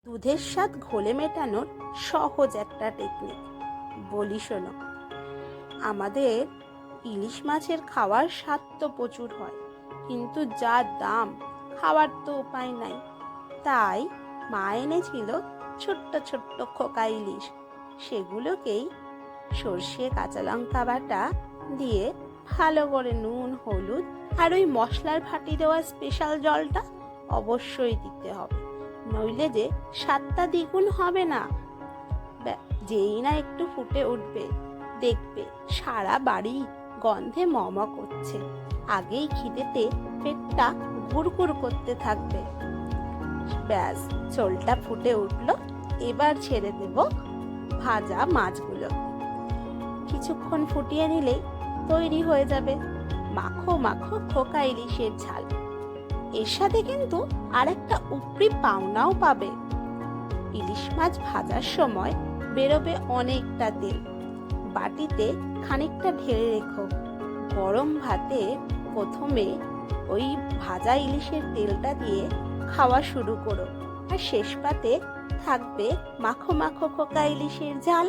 দুধের স্বাদ ঘোলে মেটানোর সহজ একটা টেকনিক বলি শোনো। আমাদের ইলিশ মাছের খাওয়ার স্বাদ তো প্রচুর হয়, কিন্তু যা দাম, খাওয়ার তো উপায় নাই। তাই মা এনেছিল ছোট্ট ছোট্ট খোকা ইলিশ। সেগুলোকেই সর্ষে কাঁচা লঙ্কা বাটা দিয়ে ভালো করে নুন হলুদ আর ওই মশলার ফাটি দেওয়া স্পেশাল জলটা অবশ্যই দিতে হবে, নইলে যে স্বাদটা দ্বিগুণ হবে না। যেই না একটু ফুটে উঠবে, দেখবে সারা বাড়ি গন্ধে মম করছে। আগেই খিদেতে পেটটা গুড়গুড় করতে থাকবে। ব্যাস, ঝোলটা ফুটে উঠলো। এবার ছেড়ে দেব ভাজা মাছগুলো। কিছুক্ষণ ফুটিয়ে নিলেই তৈরি হয়ে যাবে মাখো মাখো খোকা ইলিশের ঝাল। এর সাথে কিন্তু আরেকটা উপরি পাওনাও পাবে। ইলিশ মাছ ভাজার সময় বেরোবে অনেকটা তেল। বাটিতে খানিকটা ঢেলে রেখো। গরম ভাতে প্রথমে ওই ভাজা ইলিশের তেলটা দিয়ে খাওয়া শুরু করো, আর শেষ পাতে থাকবে মাখো মাখো খোকা ইলিশের ঝাল।